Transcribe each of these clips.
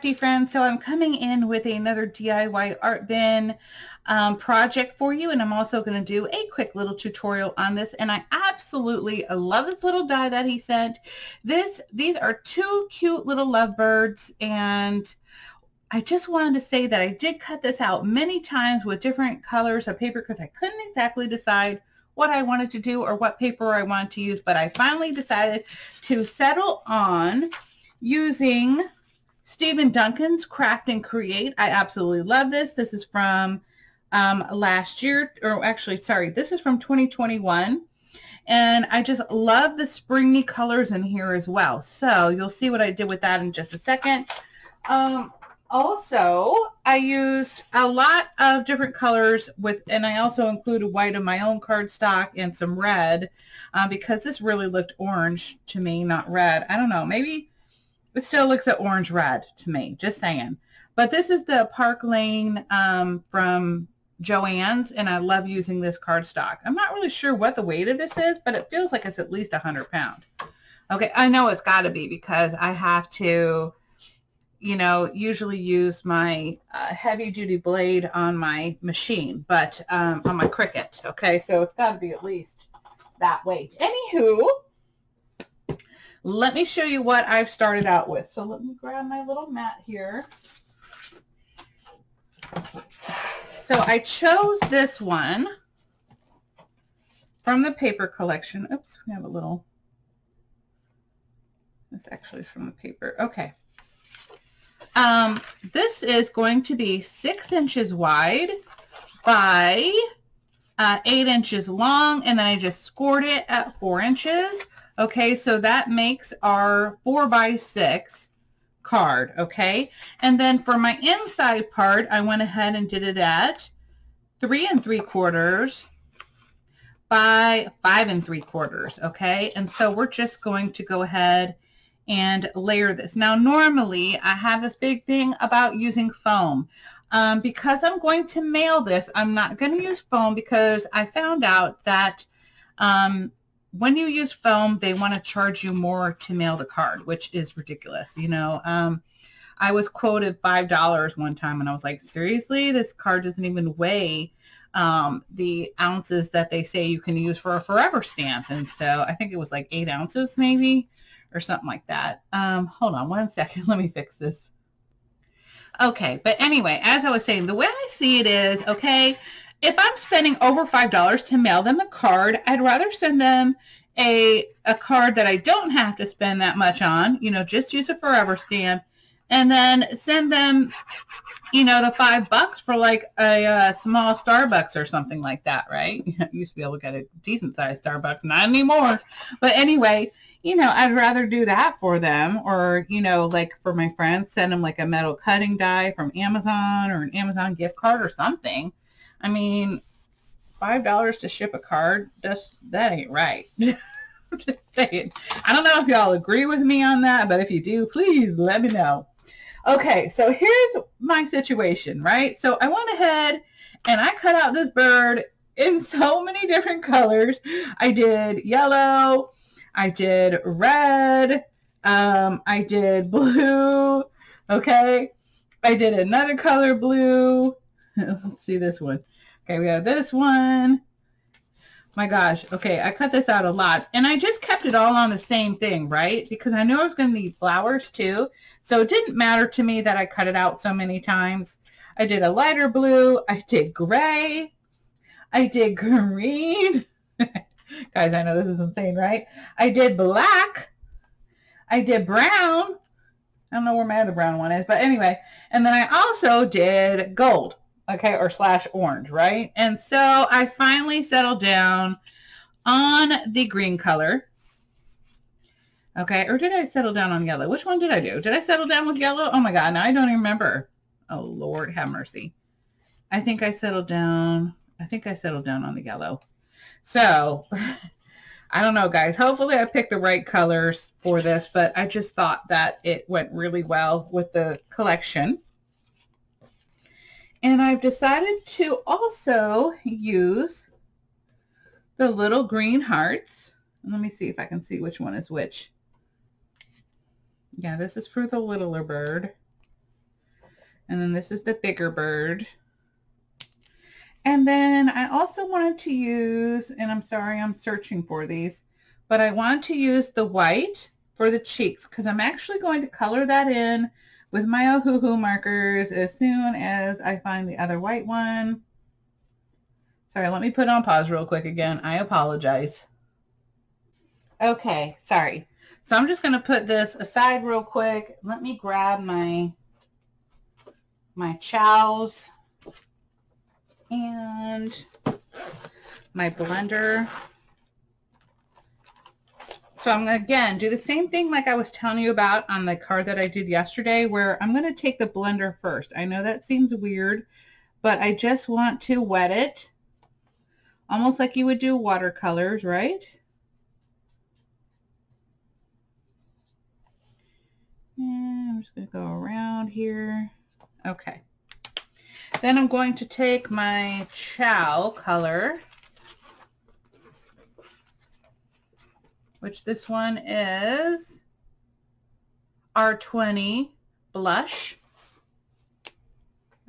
happy friends. So I'm coming in with another DIY Artbin project for you, and I'm also going to do a quick little tutorial on this. And I absolutely love this little die that he sent. These are two cute little lovebirds, and I just wanted to say that I did cut this out many times with different colors of paper because I couldn't exactly decide what I wanted to do or what paper I wanted to use, but I finally decided to settle on using Steven Duncan's Craft and Create. I absolutely love this. This is from last year, or actually, sorry, this is from 2021. And I just love the springy colors in here as well. So you'll see what I did with that in just a second. Also, I used a lot of different colors and I also included white of my own cardstock and some red because this really looked orange to me, not red. I don't know, maybe it still looks at orange red to me, just saying. But this is the Park Lane from Joann's, and I love using this cardstock. I'm not really sure what the weight of this is, but it feels like it's at least 100 pounds. Okay, I know it's got to be because I have to, you know, usually use my heavy duty blade on my machine, but on my Cricut. Okay, so it's got to be at least that weight. Anywho, let me show you what I've started out with. So let me grab my little mat here. So I chose this one from the paper collection. Oops, we have a little, this actually is from the paper. Okay. This is going to be 6 inches wide by 8 inches long, and then I just scored it at 4 inches. Okay, so that makes our 4x6 card. Okay, and then for my inside part, I went ahead and did it at 3 3/4 by 5 3/4. Okay, and so we're just going to go ahead and layer this. Now, normally I have this big thing about using foam. Because I'm going to mail this, I'm not going to use foam because I found out that when you use foam, they want to charge you more to mail the card, which is ridiculous. You know, I was quoted $5 one time and I was like, seriously, this card doesn't even weigh the ounces that they say you can use for a forever stamp. And so I think it was like 8 ounces maybe, or something like that. Hold on one second. Let me fix this. Okay, but anyway, as I was saying, the way I see it is, okay, if I'm spending over $5 to mail them a card, I'd rather send them a card that I don't have to spend that much on, you know, just use a forever stamp, and then send them, you know, the $5 for like a small Starbucks or something like that, right? I used to be able to get a decent sized Starbucks, not anymore. But anyway, you know, I'd rather do that for them, or, you know, like for my friends, send them like a metal cutting die from Amazon or an Amazon gift card or something. I mean, $5 to ship a card, that ain't right. I'm just saying. I don't know if y'all agree with me on that, but if you do, please let me know. Okay, so here's my situation, right? So I went ahead and I cut out this bird in so many different colors. I did yellow, I did red, I did blue, okay? I did another color blue. Let's see this one. Okay, we have this one. My gosh, okay, I cut this out a lot. And I just kept it all on the same thing, right? Because I knew I was going to need flowers too. So it didn't matter to me that I cut it out so many times. I did a lighter blue. I did gray. I did green. Guys, I know this is insane, right? I did black. I did brown. I don't know where my other brown one is, but anyway. And then I also did gold, okay, or / orange, right? And so I finally settled down on the green color. Okay, or did I settle down on yellow? Which one did I do? Did I settle down with yellow? Oh my God, now I don't even remember. Oh Lord, have mercy. I think I settled down on the yellow. So, I don't know, guys. Hopefully I picked the right colors for this, but I just thought that it went really well with the collection. And I've decided to also use the little green hearts. Let me see if I can see which one is which. Yeah, this is for the littler bird. And then this is the bigger bird. And then I also wanted to use, and I'm sorry, I'm searching for these, but I want to use the white for the cheeks because I'm actually going to color that in with my Ohuhu markers as soon as I find the other white one. Sorry, let me put on pause real quick again. I apologize. Okay, sorry. So I'm just going to put this aside real quick. Let me grab my chows and my blender. So I'm going to, again, do the same thing like I was telling you about on the card that I did yesterday, where I'm going to take the blender first. I know that seems weird, but I just want to wet it, almost like you would do watercolors, right? And I'm just going to go around here. Okay. Then I'm going to take my chow color, which this one is R20 blush.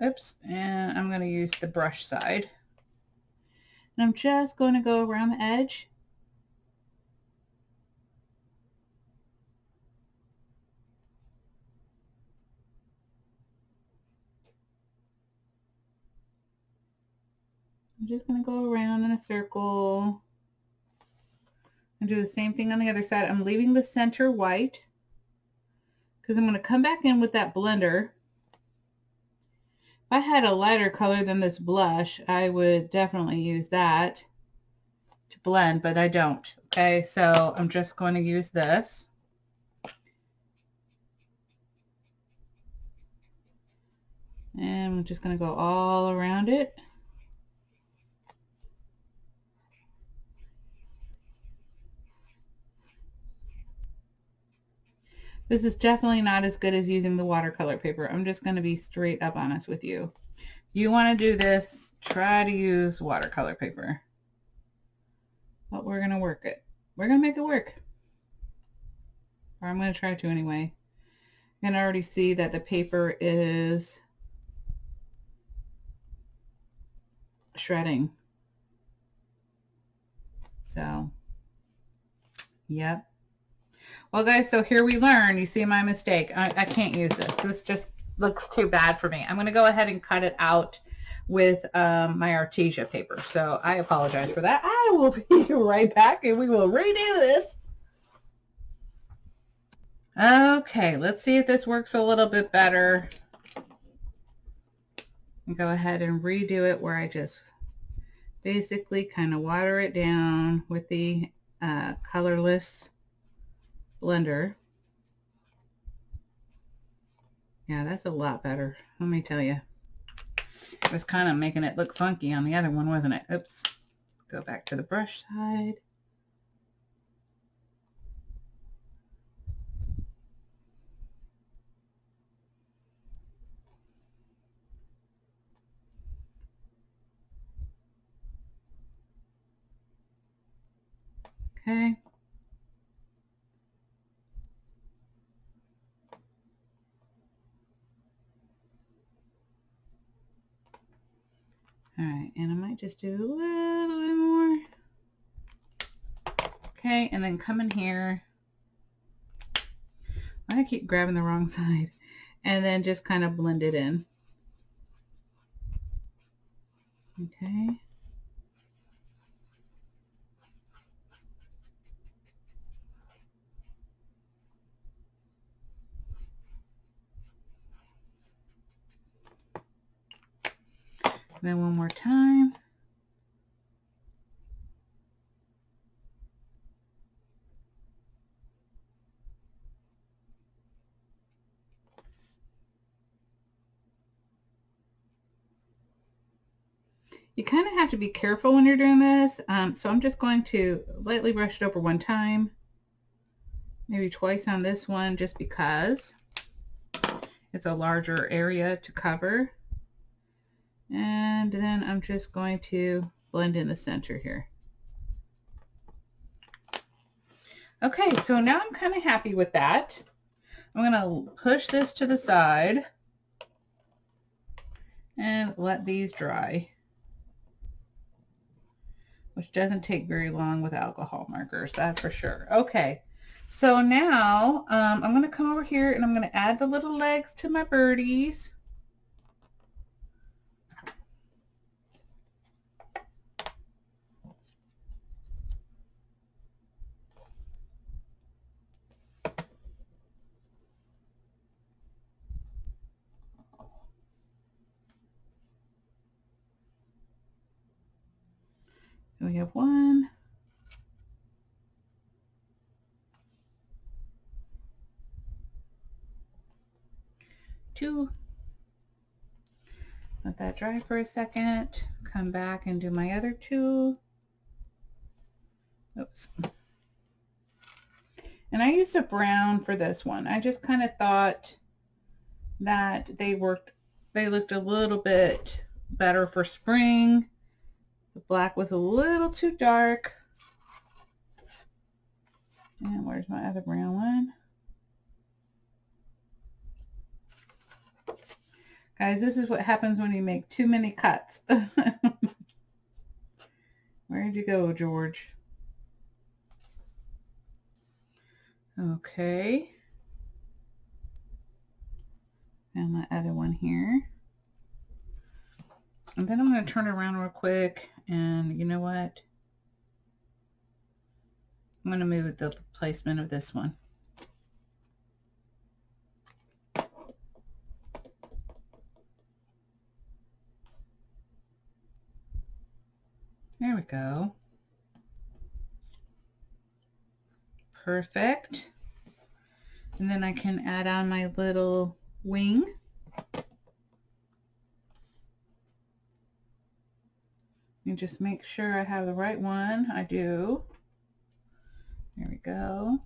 Oops, and I'm going to use the brush side. And I'm just going to go around the edge. I'm just going to go around in a circle and do the same thing on the other side. I'm leaving the center white because I'm going to come back in with that blender. If I had a lighter color than this blush, I would definitely use that to blend, but I don't. Okay, so I'm just going to use this. And I'm just going to go all around it. This is definitely not as good as using the watercolor paper. I'm just going to be straight up honest with you. You want to do this, try to use watercolor paper. But we're going to work it. We're going to make it work. Or I'm going to try to anyway. You can already see that the paper is shredding. So, yep. Well, guys, so here we learn. You see my mistake. I can't use this. This just looks too bad for me. I'm going to go ahead and cut it out with my Artesia paper. So I apologize for that. I will be right back and we will redo this. Okay, let's see if this works a little bit better. And go ahead and redo it where I just basically kind of water it down with the colorless blender. Yeah, that's a lot better. Let me tell you. It was kind of making it look funky on the other one, wasn't it? Oops. Go back to the brush side. Okay. All right, and I might just do a little bit more. Okay, and then come in here. I keep grabbing the wrong side. And then just kind of blend it in. Okay. Then one more time. You kind of have to be careful when you're doing this. So I'm just going to lightly brush it over one time, maybe twice on this one, just because it's a larger area to cover. And then I'm just going to blend in the center here. Okay, so now I'm kind of happy with that. I'm going to push this to the side. and let these dry, which doesn't take very long with alcohol markers, that's for sure. Okay, so now I'm going to come over here and I'm going to add the little legs to my birdies. So we have 1, 2. Let that dry for a second. Come back and do my other 2. Oops. And I used a brown for this one. I just kind of thought that they looked a little bit better for spring. The black was a little too dark. And where's my other brown one? Guys, this is what happens when you make too many cuts. Where'd you go, George? Okay. And my other one here. And then I'm going to turn it around real quick. And you know what? I'm going to move the placement of this one. There we go. Perfect. And then I can add on my little wing. And just make sure I have the right one. I do. There we go.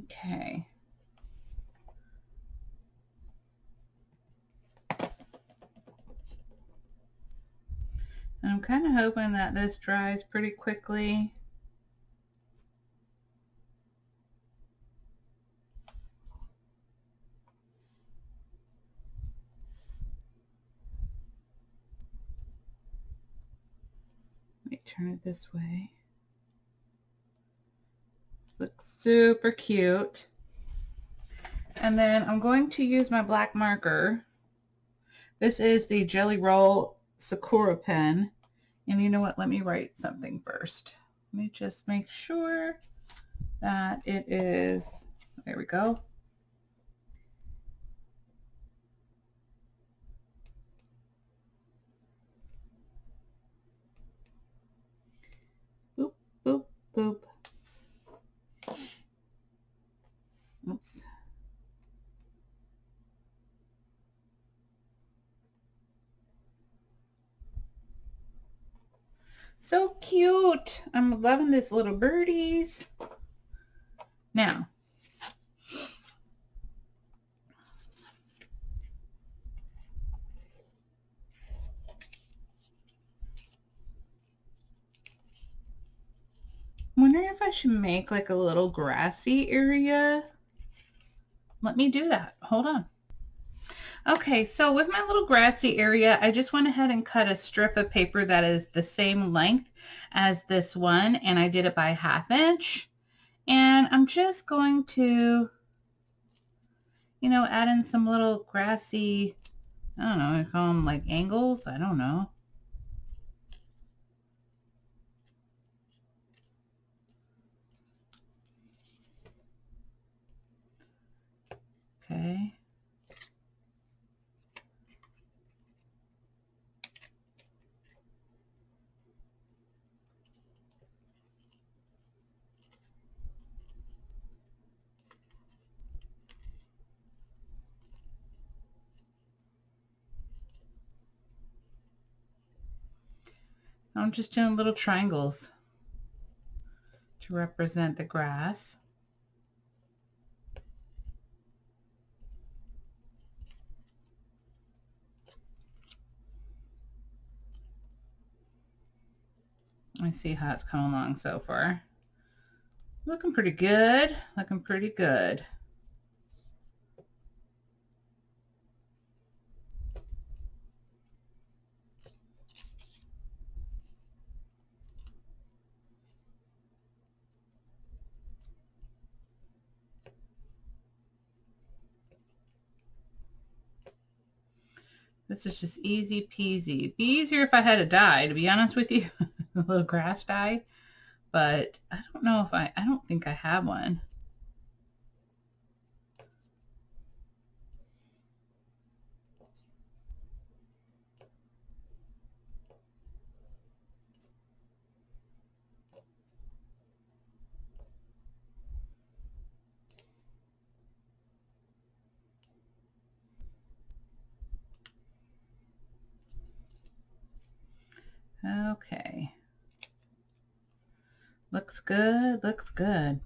Okay. And I'm kind of hoping that this dries pretty quickly. Let me turn it this way. Looks super cute. And then I'm going to use my black marker. This is the Jelly Roll Sakura pen. And you know what? Let me write something first. Let me just make sure that it is, there we go. Boop, boop, boop. Oops. So cute. I'm loving this little birdies. Now, I'm wondering if I should make like a little grassy area. Let me do that. Hold on. Okay, so with my little grassy area, I just went ahead and cut a strip of paper that is the same length as this one, and I did it by 1/2 inch. And I'm just going to, you know, add in some little grassy, I don't know, I call them like angles. I don't know. Okay. I'm just doing little triangles to represent the grass. Let me see how it's coming along so far. Looking pretty good. Looking pretty good. This is just easy peasy. It'd be easier if I had a dye, to be honest with you. A little grass dye. But I don't know if I don't think I have one. Okay. Looks good, looks good.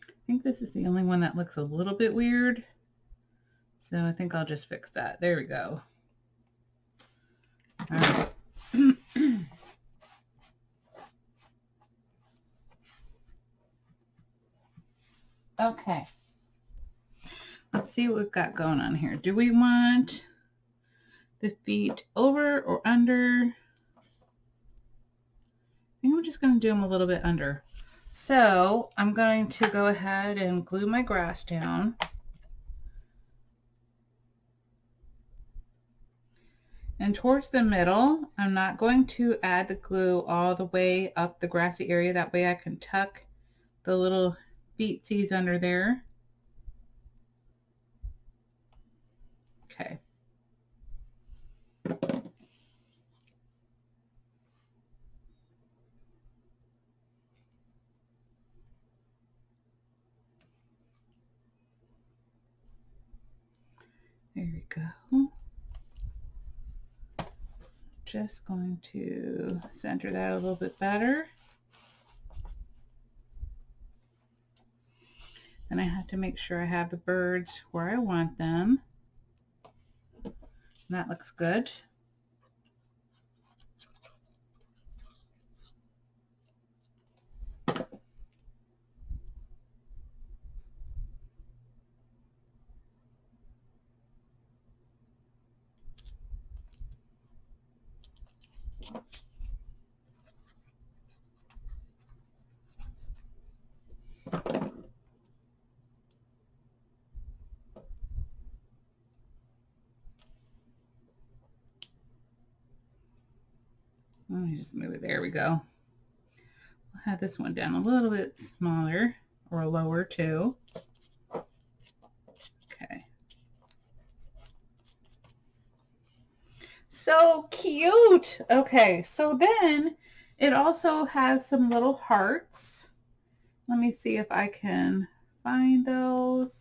I think this is the only one that looks a little bit weird. So I think I'll just fix that. There we go. All right. Okay. Let's see what we've got going on here. Do we want the feet over or under? I think I'm just going to do them a little bit under. So I'm going to go ahead and glue my grass down. And towards the middle, I'm not going to add the glue all the way up the grassy area. That way I can tuck the little feetsies under there. Okay. There we go. Just going to center that a little bit better. And I have to make sure I have the birds where I want them. And that looks good. Let me just move it. There we go. I'll have this one down a little bit smaller or lower too. Okay. So cute. Okay, so then it also has some little hearts. Let me see if I can find those.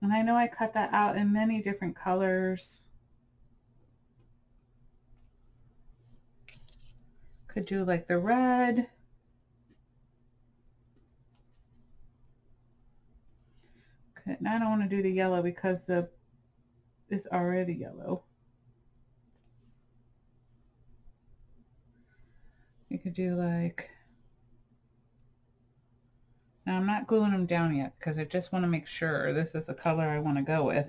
And I know I cut that out in many different colors. Could do like the red. Okay, now I don't want to do the yellow because it's already yellow. You could do like, now I'm not gluing them down yet because I just want to make sure this is the color I want to go with.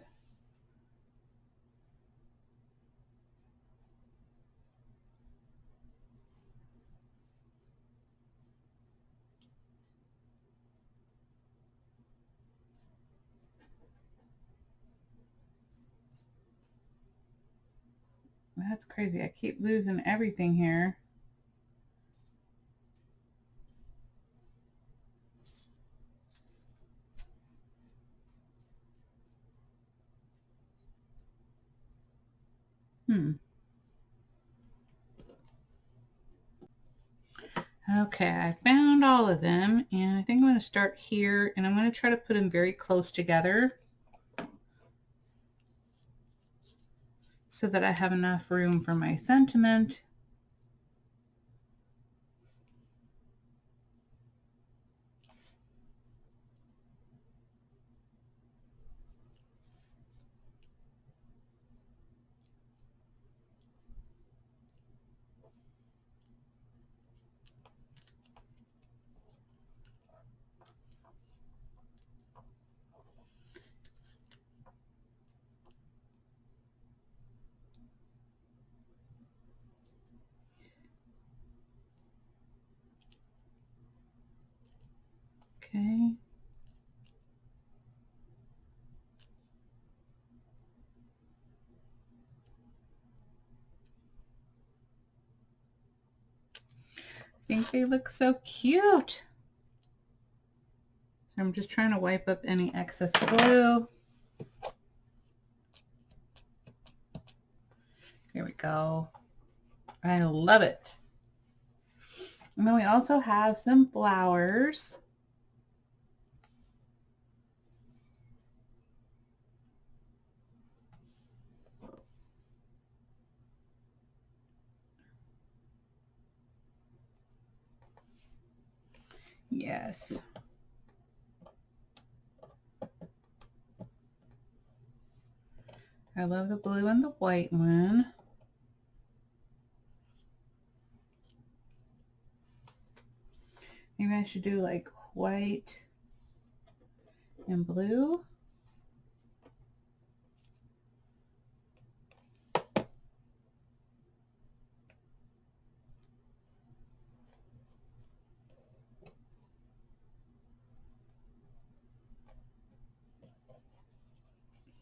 That's crazy. I keep losing everything here. Okay, I found all of them, and I think I'm going to start here, and I'm going to try to put them very close together so that I have enough room for my sentiment. Okay. I think they look so cute. So I'm just trying to wipe up any excess glue. Here we go. I love it. And then we also have some flowers. Yes. I love the blue and the white one. Maybe I should do like white and blue.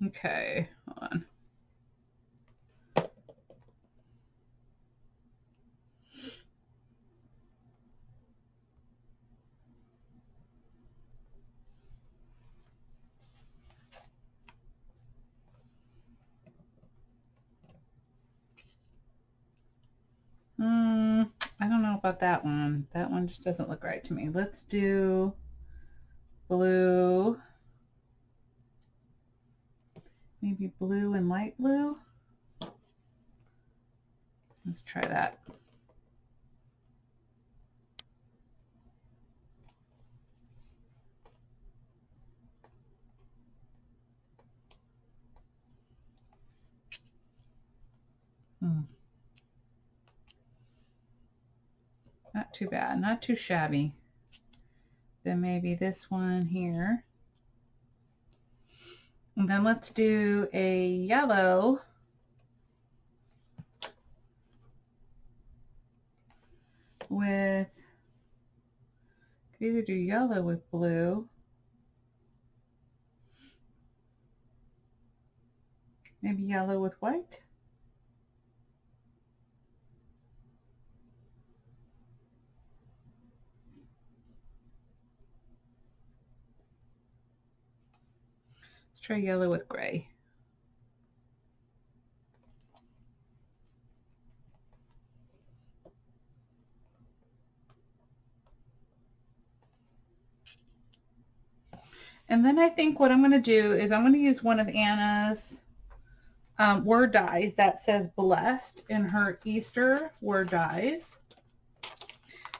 Okay, hold on. I don't know about that one. That one just doesn't look right to me. Let's do blue. Maybe blue and light blue. Let's try that. Not too bad, not too shabby. Then maybe this one here. And then let's do a yellow with, could either do yellow with blue. Maybe yellow with white. Let's try yellow with gray. And then I think what I'm going to do is I'm going to use one of Anna's word dies that says blessed in her Easter word dies.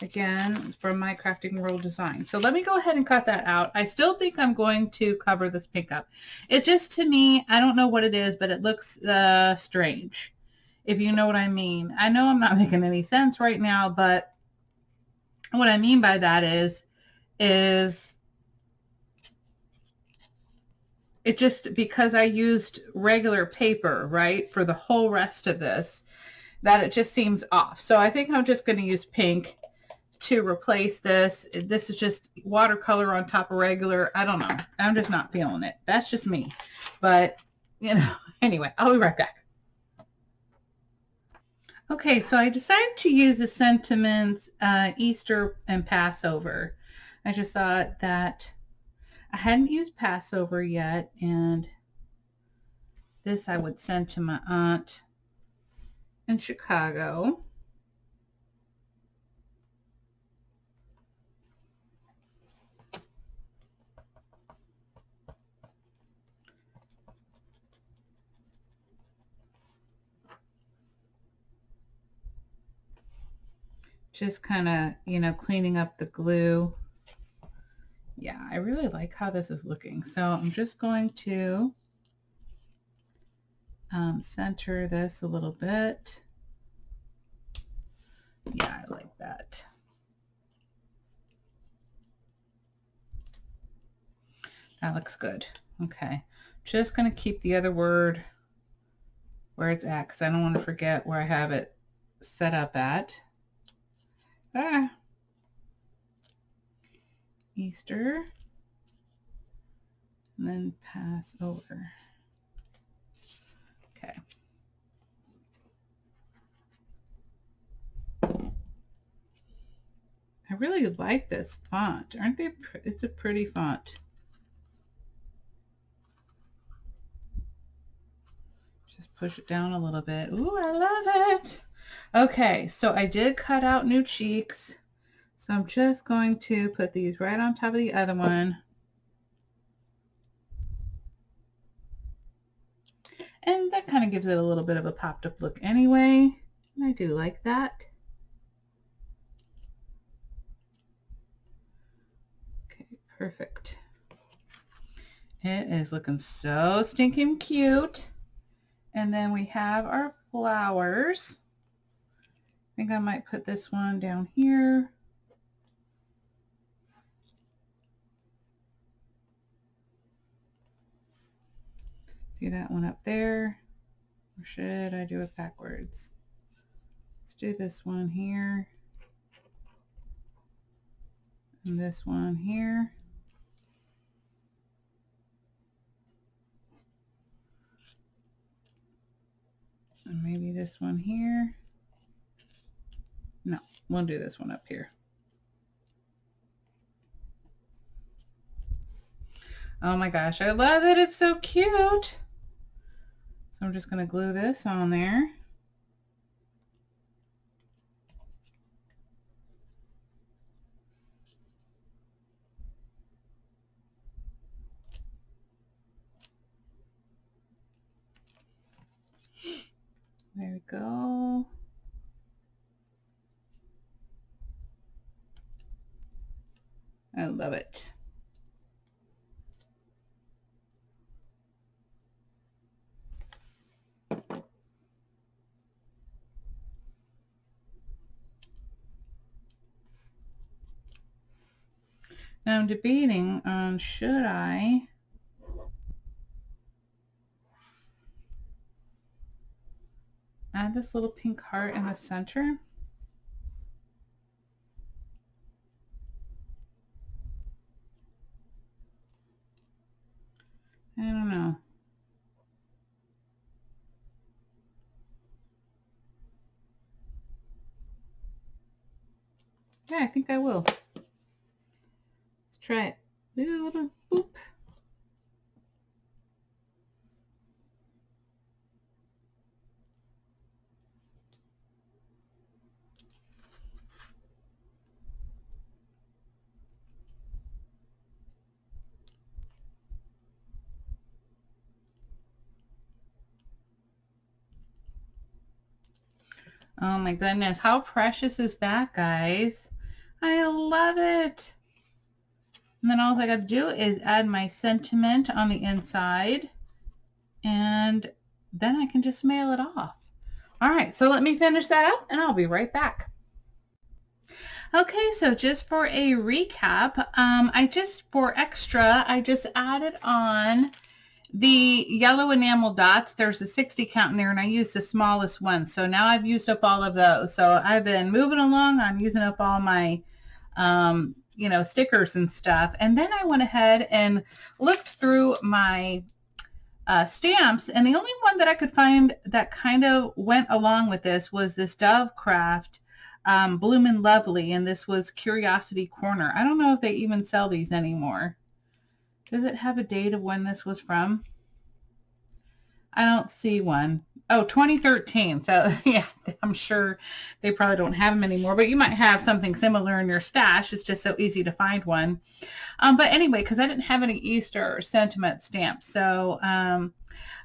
Again, from my Crafting World Design. So let me go ahead and cut that out. I still think I'm going to cover this pink up. It just, to me, I don't know what it is, but it looks strange, if you know what I mean. I know I'm not making any sense right now, but what I mean by that is it just, because I used regular paper, right, for the whole rest of this, that it just seems off. So I think I'm just going to use pink to replace this. This is just watercolor on top of regular. I don't know. I'm just not feeling it. That's just me. But, you know, anyway, I'll be right back. Okay, so I decided to use the sentiments Easter and Passover. I just thought that I hadn't used Passover yet, and this I would send to my aunt in Chicago. Just kind of, you know, cleaning up the glue. Yeah, I really like how this is looking. So I'm just going to center this a little bit. Yeah, I like that. That looks good. Okay, just going to keep the other word where it's at because I don't want to forget where I have it set up at. Easter, and then Passover. Okay. I really like this font. Aren't they? It's a pretty font. Just push it down a little bit. Ooh, I love it. Okay, so I did cut out new cheeks. So I'm just going to put these right on top of the other one. And that kind of gives it a little bit of a popped up look anyway. And I do like that. Okay, perfect. It is looking so stinking cute. And then we have our flowers. I think I might put this one down here. Do that one up there. Or should I do it backwards? Let's do this one here. And this one here. And maybe this one here. No, we'll do this one up here. Oh my gosh, I love it. It's so cute. So I'm just going to glue this on there. There we go. I love it. Now I'm debating on should I add this little pink heart in the center. I don't know. Yeah, I think I will. Let's try it. Do a little boop. Oh my goodness, how precious is that, guys? I love it. And then all I got to do is add my sentiment on the inside, and then I can just mail it off. All right, so let me finish that up and I'll be right back. Okay, so just for a recap, for extra, I just added on the yellow enamel dots. There's a 60 count in there, and I used the smallest one. So now I've used up all of those. So I've been moving along. I'm using up all my, stickers and stuff. And then I went ahead and looked through my stamps, and the only one that I could find that kind of went along with this was this Dove Craft Bloomin' Lovely, and this was Curiosity Corner. I don't know if they even sell these anymore. Does it have a date of when this was from? I don't see one. Oh, 2013. So yeah, I'm sure they probably don't have them anymore, but you might have something similar in your stash. It's just so easy to find one. But anyway, because I didn't have any Easter sentiment stamps. So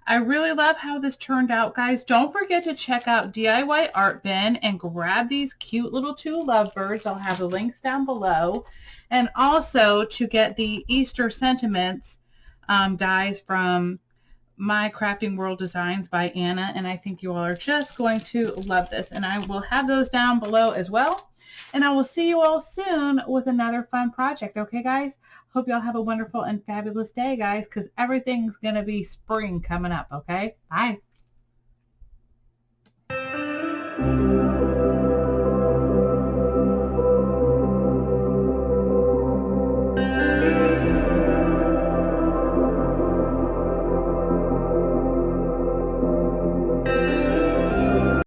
I really love how this turned out, guys. Don't forget to check out DIY Artbin and grab these cute little two lovebirds. I'll have the links down below. And also to get the Easter sentiments dies from My Crafting World Designs by Anna, and I think you all are just going to love this. And I will have those down below as well. And I will see you all soon with another fun project. Okay, guys? Hope you all have a wonderful and fabulous day, guys, because everything's going to be spring coming up, okay? Bye.